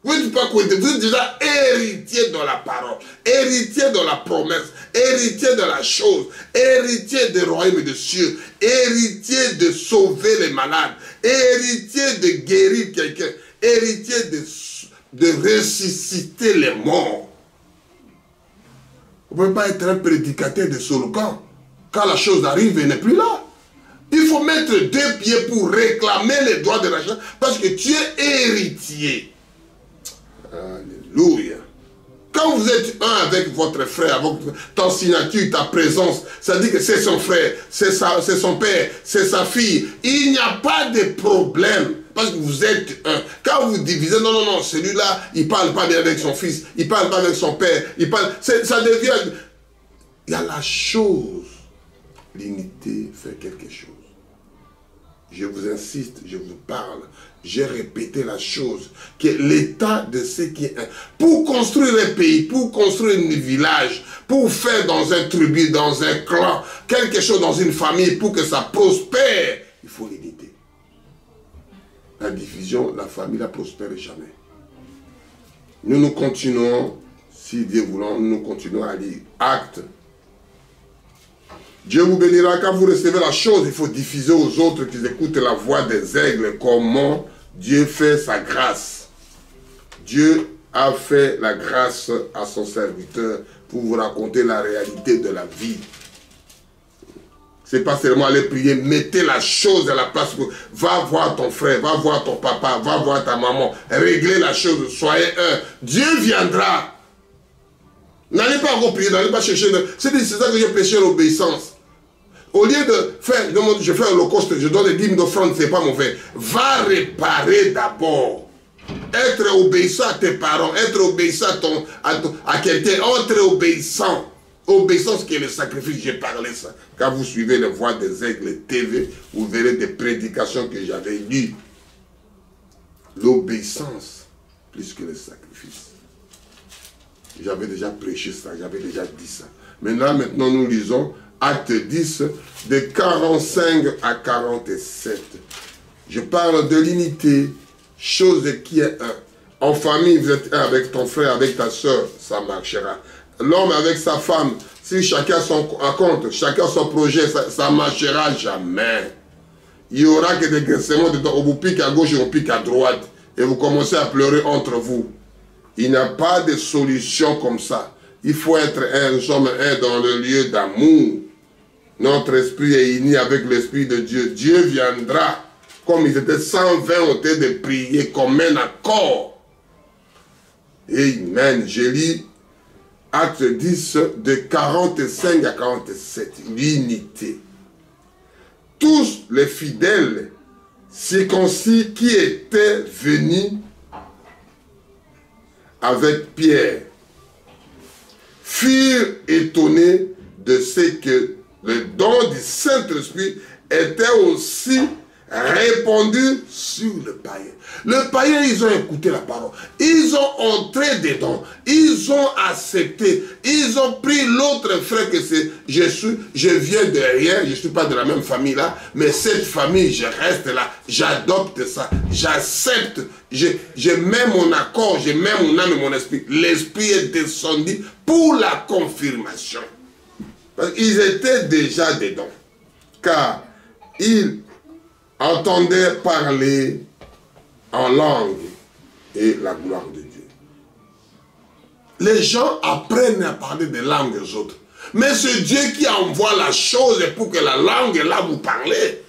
Vous n'êtes pas côté, vous êtes déjà héritier de la parole, héritier de la promesse, héritier de la chose, héritier des royaumes des cieux, héritier de sauver les malades, héritier de guérir quelqu'un, héritier de ressusciter les morts. Vous ne pouvez pas être un prédicateur de slogan. Quand la chose arrive, elle n'est plus là. Il faut mettre 2 pieds pour réclamer les droits de l'argent parce que tu es héritier. Alléluia. Quand vous êtes un avec votre frère, avec ton signature, ta présence, ça dit que c'est son frère, c'est son père, c'est sa fille. Il n'y a pas de problème. Parce que vous êtes un. Quand vous divisez, non, non, non, celui-là, il ne parle pas bien avec son fils, il ne parle pas avec son père, ça devient. Il y a la chose. L'unité fait quelque chose. Je vous insiste, je vous parle. J'ai répété la chose, que l'état de ce qui est... Pour construire un pays, pour construire un village, pour faire dans un tribu, dans un clan, quelque chose dans une famille, pour que ça prospère, il faut l'unité. La division, la famille, la prospère jamais. Nous continuons, si Dieu voulant, nous continuons à lire Actes. Dieu vous bénira quand vous recevez la chose. Il faut diffuser aux autres qui écoutent la voix des aigles comment Dieu fait sa grâce. Dieu a fait la grâce à son serviteur pour vous raconter la réalité de la vie. C'est pas seulement aller prier, mettez la chose à la place. Va voir ton frère, va voir ton papa, va voir ta maman. Réglez la chose, soyez un. Dieu viendra. N'allez pas encore prier, n'allez pas chercher. C'est ça que j'ai péché l'obéissance. Au lieu de faire, je fais un holocauste, je donne des 10 000 d'offrandes, c'est pas mauvais. Va réparer d'abord. Être obéissant à tes parents, être obéissant à quelqu'un, être obéissant. Obéissance qui est le sacrifice, j'ai parlé ça. Quand vous suivez les voix des aigles TV, vous verrez des prédications que j'avais lues. L'obéissance, plus que le sacrifice. J'avais déjà prêché ça, j'avais déjà dit ça. Maintenant nous lisons Acte 10, de 45 à 47. Je parle de l'unité, chose qui est un. En famille, vous êtes un avec ton frère, avec ta soeur, ça marchera. L'homme avec sa femme, si chacun son compte, chacun son projet, ça ne marchera jamais. Il y aura que des graissements dedans, on vous pique à gauche et on pique à droite. Et vous commencez à pleurer entre vous. Il n'y a pas de solution comme ça. Il faut être un, nous sommes un dans le lieu d'amour. Notre esprit est uni avec l'esprit de Dieu. Dieu viendra, comme ils étaient 120 au temps de prier, comme un accord. Amen. Je lis Acte 10, de 45 à 47. L'unité. Tous les fidèles circoncis qui étaient venus avec Pierre furent étonnés de ce que le don du Saint-Esprit était aussi répandu sur le païen. Le païen, ils ont écouté la parole. Ils ont entré dedans. Ils ont accepté. Ils ont pris l'autre frère que c'est Jésus. Je viens de rien. Je ne suis pas de la même famille là. Mais cette famille, je reste là. J'adopte ça. J'accepte. Je mets mon accord. Je mets mon âme et mon esprit. L'esprit est descendu pour la confirmation. Parce qu'ils étaient déjà dedans. Car ils entendaient parler en langue et la gloire de Dieu. Les gens apprennent à parler des langues aux autres. Mais c'est Dieu qui envoie la chose pour que la langue là vous parlez.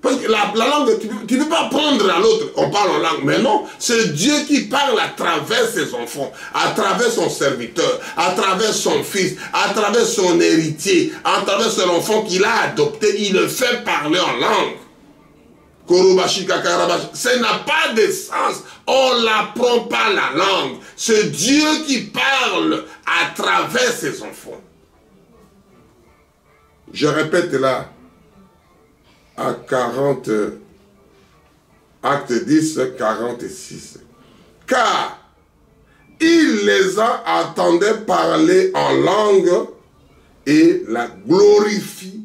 Parce que la langue, tu ne peux pas prendre à l'autre, on parle en langue. Mais non, c'est Dieu qui parle à travers ses enfants, à travers son serviteur, à travers son fils, à travers son héritier, à travers son enfant qu'il a adopté. Il le fait parler en langue. Ça n'a pas de sens. On n'apprend pas la langue. C'est Dieu qui parle à travers ses enfants. Je répète là, à 40, acte 10, 46. Car il les a entendus parler en langue et la glorifier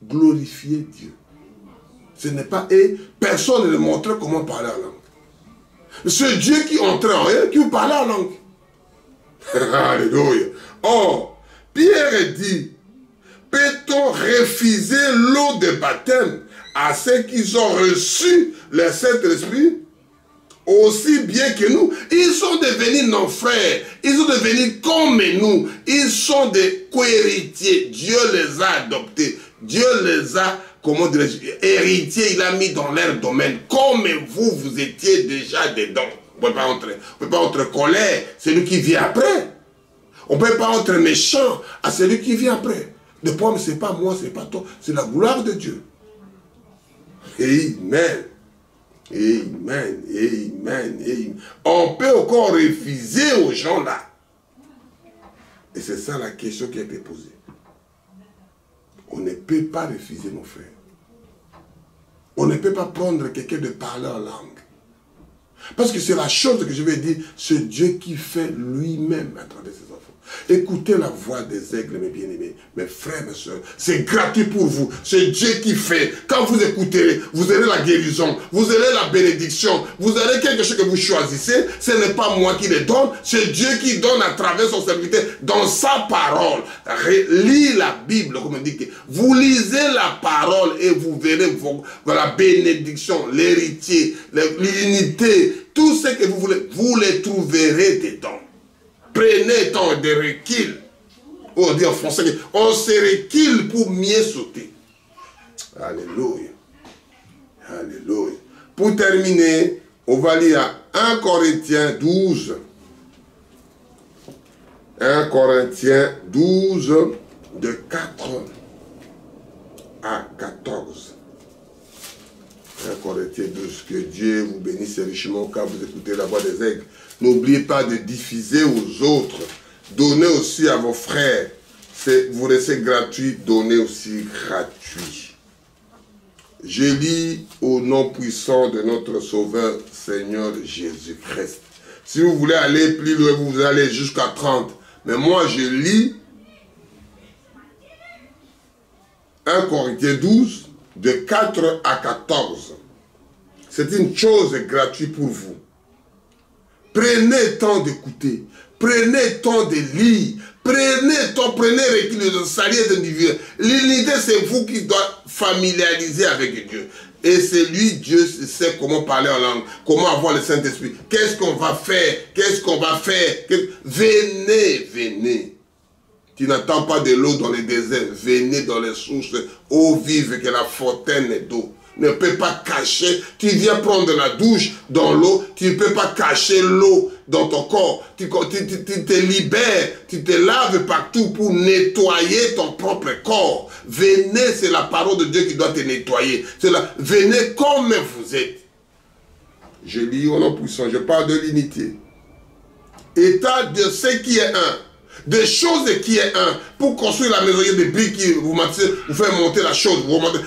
Dieu. Ce n'est pas, et personne ne lui montrait comment parler en langue. C'est Dieu qui entrait en eux, qui vous parlait en langue. Alléluia. Or, Pierre dit, peut-on refuser l'eau de baptême à ceux qui ont reçu le Saint-Esprit aussi bien que nous? Ils sont devenus nos frères, ils sont devenus comme nous, ils sont des co-héritiers. Dieu les a adoptés, Dieu les a, comment dirais-je, héritiers, il a mis dans leur domaine, comme vous étiez déjà dedans. On ne peut pas être colère, c'est lui qui vient après. On ne peut pas être méchant à celui qui vient après. De pomme, ce n'est pas moi, ce n'est pas toi, c'est la gloire de Dieu. Amen. Amen. Amen. Amen. On peut encore refuser aux gens là. Et c'est ça la question qui a été posée. On ne peut pas refuser nos frères. On ne peut pas prendre quelqu'un de parler en langue. Parce que c'est la chose que je vais dire, c'est Dieu qui fait lui-même à travers ses enfants. Écoutez la voix des aigles, mes bien-aimés, mes frères, mes soeurs. C'est gratuit pour vous. C'est Dieu qui fait. Quand vous écouterez, vous aurez la guérison, vous aurez la bénédiction, vous aurez quelque chose que vous choisissez. Ce n'est pas moi qui le donne, c'est Dieu qui donne à travers son serviteur dans sa parole. Lis la Bible, comme on dit. Vous lisez la parole et vous verrez la bénédiction, l'héritier, l'unité, tout ce que vous voulez, vous les trouverez dedans. Prenez tant de recul. On dit en français, on se recule pour mieux sauter. Alléluia. Alléluia. Pour terminer, on va lire 1 Corinthiens 12. 1 Corinthiens 12, de 4 à 14. 1 Corinthiens 12, que Dieu vous bénisse richement quand vous écoutez la voix des aigles. N'oubliez pas de diffuser aux autres. Donnez aussi à vos frères. Vous laissez gratuit, donnez aussi gratuit. Je lis au nom puissant de notre Sauveur, Seigneur Jésus-Christ. Si vous voulez aller plus loin, vous allez jusqu'à 30. Mais moi, je lis 1 Corinthiens 12, de 4 à 14. C'est une chose gratuite pour vous. Prenez le temps d'écouter. Prenez le temps de lire. Prenez le temps, prenez le salut individuel. L'unité, c'est vous qui doit familiariser avec Dieu. Et c'est lui, Dieu sait comment parler en langue, comment avoir le Saint-Esprit. Qu'est-ce qu'on va faire? Qu'est-ce qu'on va faire? Venez, venez. Tu n'attends pas de l'eau dans les déserts. Venez dans les sources, eau vive que la fontaine d'eau. Ne peut pas cacher. Tu viens prendre la douche dans l'eau, tu ne peux pas cacher l'eau dans ton corps. Tu te libères, tu te laves partout pour nettoyer ton propre corps. Venez, c'est la parole de Dieu qui doit te nettoyer. Venez comme vous êtes. Je lis au nom puissant, je parle de l'unité. État de ce qui est un. Des choses qui est un. Pour construire la maison, il y a des briques qui vous fait monter la chose.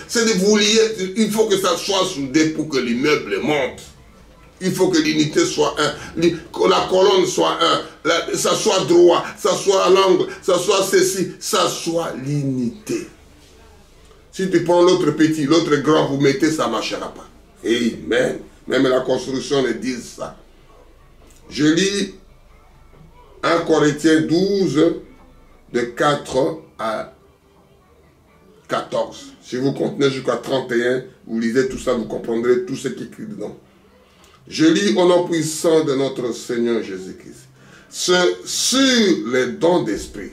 C'est de vous lier. Il faut que ça soit soudé pour que l'immeuble monte. Il faut que l'unité soit un. Que la colonne soit un. Ça soit droit. Ça soit à l'angle. Ça soit ceci. Ça soit l'unité. Si tu prends l'autre petit, l'autre grand, vous mettez, ça ne marchera pas. Amen. Même la construction le dit ça. Je lis 1 Corinthiens 12, de 4 à 14. Si vous continuez jusqu'à 31, vous lisez tout ça, vous comprendrez tout ce qui est écrit dedans. Je lis au nom puissant de notre Seigneur Jésus-Christ. Sur les dons d'esprit,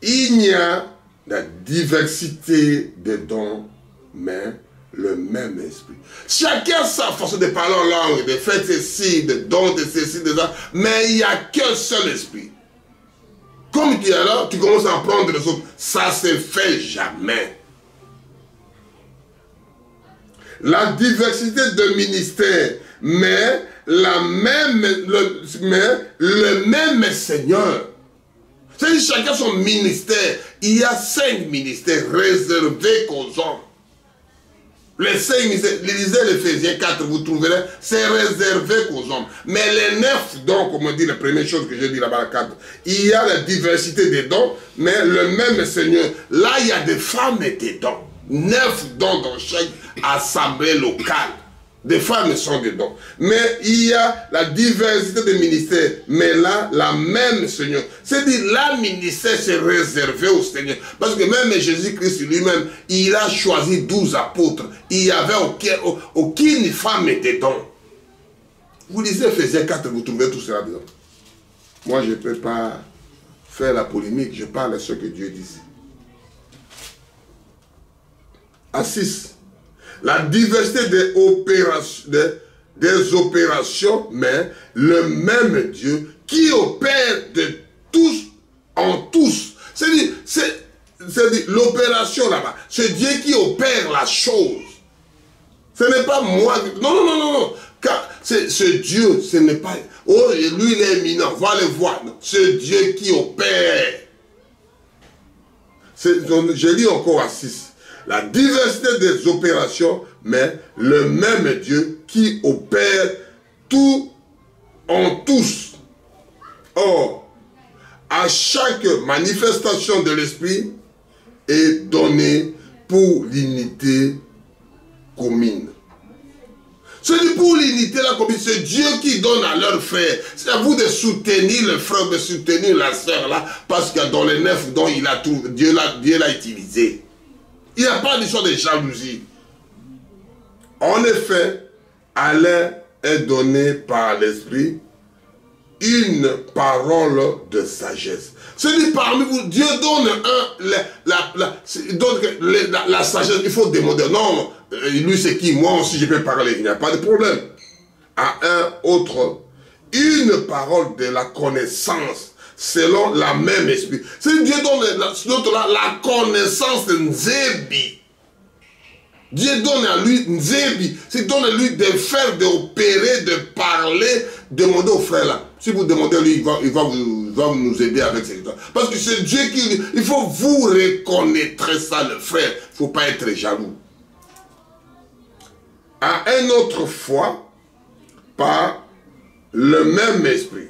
il y a la diversité des dons, mais le même esprit. Chacun a sa façon de parler en langue, de faire ceci, de dons, de ceci, de ça, mais il n'y a qu'un seul esprit. Comme tu es là, tu commences à apprendre les autres. Ça se fait jamais. La diversité de ministères, mais le même Seigneur. C'est-à-dire chacun son ministère. Il y a 5 ministères réservés qu'aux hommes. Les 5 ministères, lisez l'Éphésiens 4, vous trouverez, c'est réservé qu'aux hommes. Mais les 9 dons, comme on dit, la première chose que j'ai dit là-bas, 4, il y a la diversité des dons, mais le même Seigneur. Là, il y a des femmes et des dons. 9 dons dans chaque assemblée locale. Des femmes sont dedans. Mais il y a la diversité des ministères. Mais là, la même Seigneur. C'est-à-dire, la ministère c'est réservé au Seigneur. Parce que même Jésus-Christ lui-même, il a choisi 12 apôtres. Il n'y avait aucune femme dedans. Vous lisez Ephésiens 4, vous trouvez tout cela dedans. Moi, je ne peux pas faire la polémique. Je parle de ce que Dieu dit. À 6. La diversité des opérations, mais le même Dieu qui opère de tous en tous. C'est-à-dire, l'opération là-bas, c'est Dieu qui opère la chose. Ce n'est pas moi. Non. Car ce Dieu, ce n'est pas... Oh, lui, il est éminent, va le voir. C'est Dieu qui opère. Je lis encore à 6. La diversité des opérations, mais le même Dieu qui opère tout en tous. Or, à chaque manifestation de l'Esprit est donnée pour l'unité commune. C'est pour l'unité la commune, c'est Dieu qui donne à leurs frères. C'est à vous de soutenir le frère, de soutenir la sœur là, parce que dans les 9 dont il a tout, Dieu l'a utilisé. Il n'y a pas d'histoire de jalousie. En effet, à l'un est donné par l'Esprit une parole de sagesse. C'est-à-dire parmi vous, Dieu donne la sagesse. Il faut demander. Non, lui c'est qui? Moi aussi je peux parler. Il n'y a pas de problème. À un autre, une parole de la connaissance. Selon la même esprit. C'est Dieu donne la connaissance de Nzébi. Dieu donne à lui Nzébi. C'est donne à lui de faire, d'opérer, de parler. Demandez au frère là. Si vous demandez à lui, il va nous aider avec cette histoire. Parce que c'est Dieu qui... Il faut vous reconnaître ça, le frère. Il ne faut pas être jaloux. À une autre fois, par le même esprit.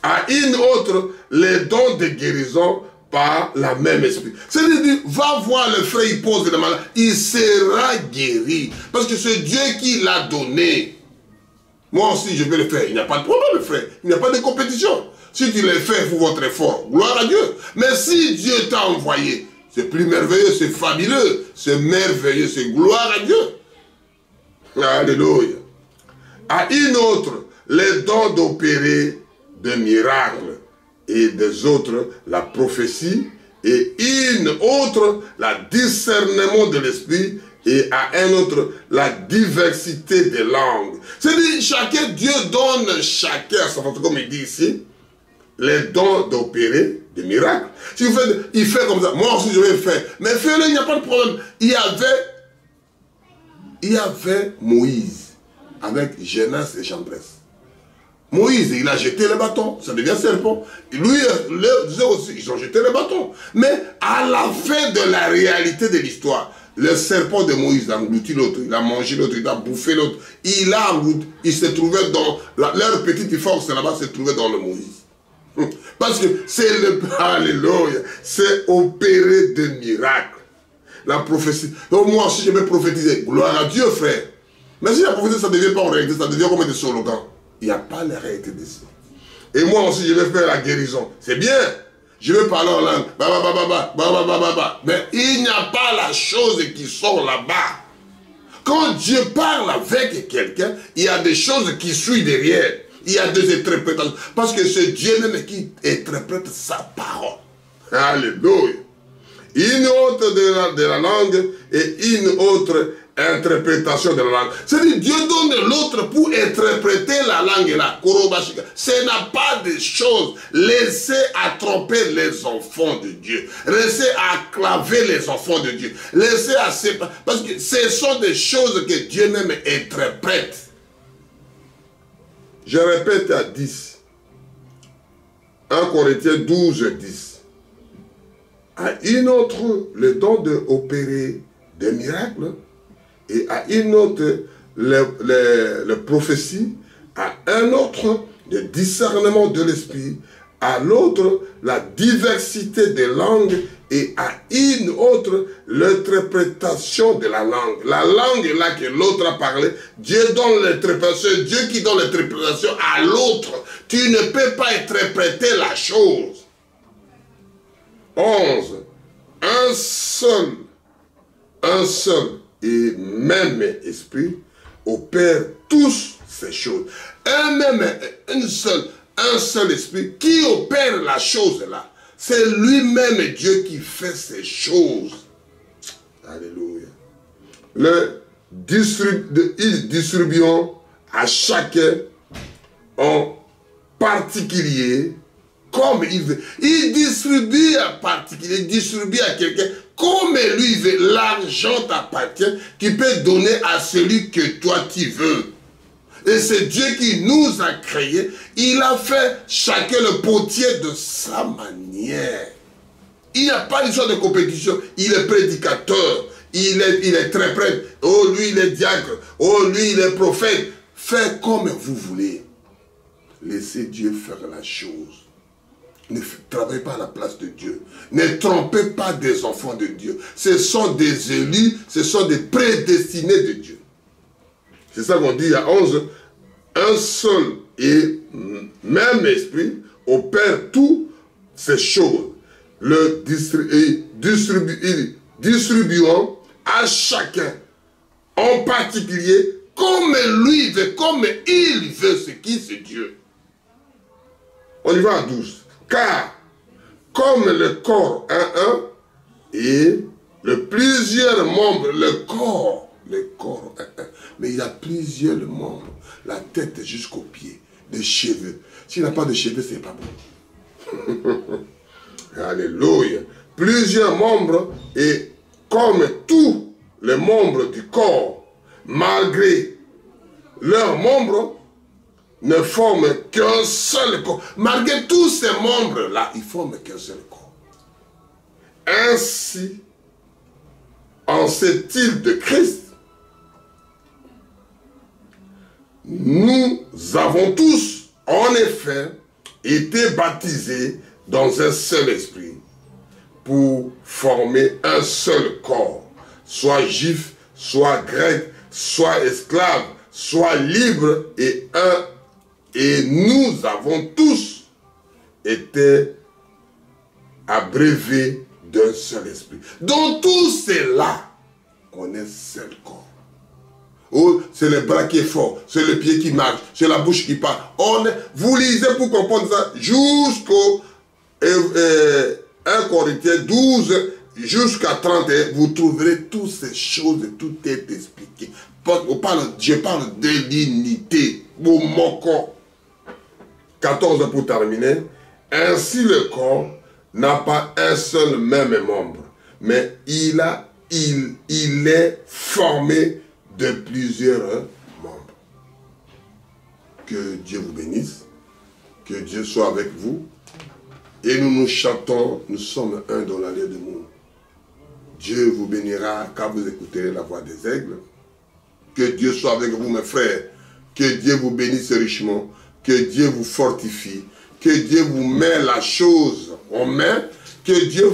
À une autre, les dons de guérison par la même esprit. C'est-à-dire, va voir le frère, il pose le malade, il sera guéri. Parce que c'est Dieu qui l'a donné. Moi aussi, je vais le faire. Il n'y a pas de problème, frère. Il n'y a pas de compétition. Si tu le fais, il faut votre effort. Gloire à Dieu. Mais si Dieu t'a envoyé, c'est plus merveilleux, c'est fabuleux, c'est merveilleux, c'est gloire à Dieu. Alléluia. À une autre, les dons d'opérer des miracles, et des autres la prophétie, et une autre la discernement de l'esprit, et à un autre la diversité des langues. C'est-à-dire chacun, Dieu donne chacun à sa façon, comme il dit ici, les dons d'opérer des miracles. Si vous faites, il fait comme ça, moi aussi je vais le faire, mais fais-le, il n'y a pas de problème. Il y avait Moïse avec Génas et Chambresse. Moïse, il a jeté le bâton, ça devient serpent. Et lui, les aussi, ils ont jeté le bâton. Mais à la fin de la réalité de l'histoire, le serpent de Moïse a englouti l'autre, il a mangé l'autre, il a bouffé l'autre. Il a englouti, il se trouvait dans, leur petite force là-bas se trouvait dans le Moïse. Parce que c'est le, alléluia, c'est opérer des miracles. La prophétie. Donc moi aussi je vais prophétiser, gloire à Dieu frère. Mais si la prophétie ça ne devient pas en réalité, ça devient comme des slogans. Il n'y a pas la réalité de ça. Et moi aussi, je vais faire la guérison. C'est bien. Je vais parler en langue. Mais il n'y a pas la chose qui sort là-bas. Quand Dieu parle avec quelqu'un, il y a des choses qui suivent derrière. Il y a des interprétations. Parce que c'est Dieu même qui interprète sa parole. Alléluia. Une autre de la langue et une autre interprétation de la langue. C'est-à-dire Dieu donne l'autre pour interpréter la langue là. Ce n'a pas de choses. Laissez à tromper les enfants de Dieu. Laissez à claver les enfants de Dieu. Laissez à séparer. Parce que ce sont des choses que Dieu même interprète. Je répète à 10. 1 Corinthiens 12, 10. À une autre, le don d'opérer des miracles. Et à une autre, le prophétie, à un autre, le discernement de l'esprit, à l'autre, la diversité des langues, et à une autre, l'interprétation de la langue. La langue là que l'autre a parlé, Dieu donne l'interprétation, Dieu qui donne l'interprétation à l'autre. Tu ne peux pas interpréter la chose. 11. Un seul et même esprit opère tous ces choses. Un seul esprit qui opère la chose là. C'est lui-même Dieu qui fait ces choses. Alléluia. Ils distribuent à chacun en particulier comme il veut. Il distribue en particulier, il distribue à quelqu'un comme lui veut. L'argent t'appartient, tu peux donner à celui que toi tu veux. Et c'est Dieu qui nous a créés. Il a fait chacun le potier de sa manière. Il n'y a pas d'histoire de compétition. Il est prédicateur. Il est très prêtre. Oh, lui, il est diacre. Oh, lui, il est prophète. Faites comme vous voulez. Laissez Dieu faire la chose. Ne travaillez pas à la place de Dieu. Ne trompez pas des enfants de Dieu. Ce sont des élus, ce sont des prédestinés de Dieu. C'est ça qu'on dit à 11. Un seul et même esprit opère toutes ces choses. Distribuant à chacun, en particulier, comme lui veut, comme il veut, ce qui c'est Dieu. On y va à 12. Car, comme le corps un, et plusieurs membres, le corps un, mais il y a plusieurs membres, la tête jusqu'aux pieds, des cheveux. S'il n'a pas de cheveux, c'est pas bon. Alléluia. Plusieurs membres, et comme tous les membres du corps, malgré leurs membres, ne forment qu'un seul corps. Malgré tous ces membres-là, ils forment qu'un seul corps. Ainsi, en cette île de Christ, nous avons tous, en effet, été baptisés dans un seul esprit pour former un seul corps, soit juif, soit grec, soit esclave, soit libre, et nous avons tous été abreuvés d'un seul esprit. Dans tout cela, on est seul corps. Oh, c'est le bras qui est fort, c'est le pied qui marche, c'est la bouche qui parle. Vous lisez pour comprendre ça jusqu'au 1 Corinthiens 12 jusqu'à 31, vous trouverez toutes ces choses, tout est expliqué. Je parle de l'unité, mon corps. 14 pour terminer. Ainsi le corps n'a pas un seul même membre, mais il est formé de plusieurs membres. Que Dieu vous bénisse, que Dieu soit avec vous. Et nous chantons, nous sommes un dans l'allée de monde. Dieu vous bénira quand vous écouterez la voix des aigles. Que Dieu soit avec vous, mes frères. Que Dieu vous bénisse richement. Que Dieu vous fortifie. Que Dieu vous met la chose en main. Que Dieu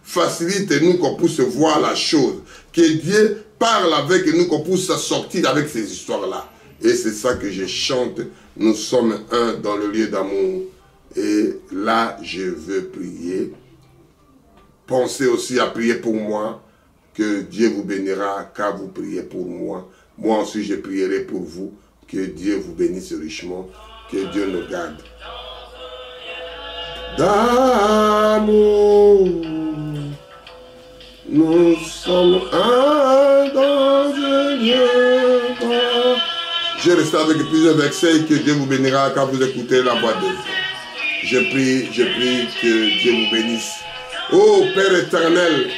facilite nous qu'on puisse voir la chose. Que Dieu parle avec nous qu'on puisse sortir avec ces histoires-là. Et c'est ça que je chante. Nous sommes un dans le lieu d'amour. Et là, je veux prier. Pensez aussi à prier pour moi. Que Dieu vous bénira quand vous priez pour moi. Moi aussi, je prierai pour vous. Que Dieu vous bénisse richement. Que Dieu nous garde. D'amour, nous sommes un dans Dieu. Je reste avec plusieurs versets et que Dieu vous bénira quand vous écoutez la voix de Dieu. Je prie que Dieu vous bénisse. Oh Père éternel,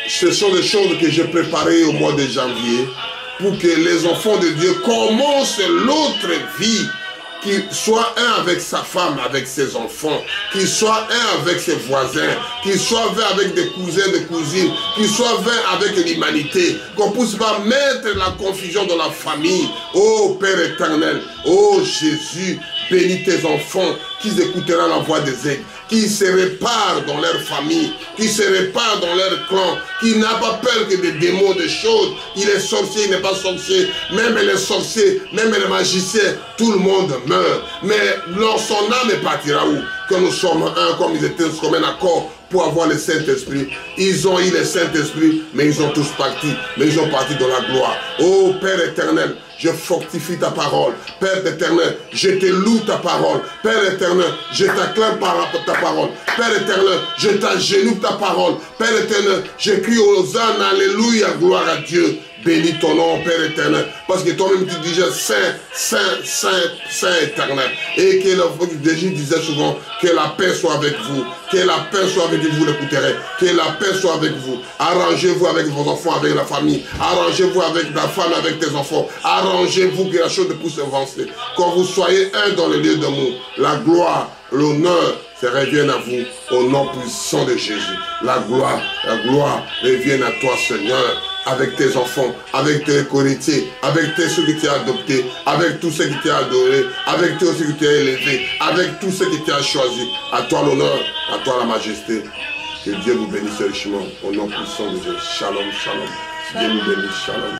ce sont des choses que j'ai préparées au mois de janvier pour que les enfants de Dieu commencent l'autre vie, qu'il soit un avec sa femme, avec ses enfants, qu'il soit un avec ses voisins, qu'il soit un avec des cousins, des cousines, qu'il soit un avec l'humanité, qu'on ne puisse pas mettre la confusion dans la famille. Oh Père éternel, oh Jésus, bénis tes enfants qui écouteront la voix des aigles, qui se réparent dans leur famille, qui se réparent dans leur clan, qui n'a pas peur que des démons, des choses. Il est sorcier, il n'est pas sorcier, même les sorciers, même les magiciens, tout le monde meurt. Mais son âme partira où? Que nous sommes un, comme ils étaient comme un accord pour avoir le Saint-Esprit. Ils ont eu le Saint-Esprit, mais ils ont tous parti. Mais ils ont parti dans la gloire. Oh Père éternel, je fortifie ta parole. Père éternel, je te loue ta parole. Père éternel, je t'acclame par ta parole. Père éternel, je t'agenouille ta parole. Père éternel, je crie aux ânes, alléluia, gloire à Dieu. Bénis ton nom, Père éternel. Parce que toi-même tu disais Saint, Saint, Saint, Saint éternel. Et que Jésus disait souvent que la paix soit avec vous. Que la paix soit avec vous, l'écouterez. Que la paix soit avec vous. Arrangez-vous avec vos enfants, avec la famille. Arrangez-vous avec ta femme, avec tes enfants. Arrangez-vous que la chose puisse avancer. Quand vous soyez un dans le lieu d'amour, la gloire, l'honneur, ça revienne à vous au nom puissant de Jésus. La gloire revienne à toi, Seigneur. Avec tes enfants, avec tes héritiers, avec ceux qui t'ont adopté, avec tous ceux qui t'ont adoré, avec tous ceux qui t'ont élevé, avec tous ceux qui t'ont choisi. À toi l'honneur, à toi la majesté. Que Dieu vous bénisse richement au nom puissant de Dieu. Shalom, shalom. Dieu vous bénisse, shalom.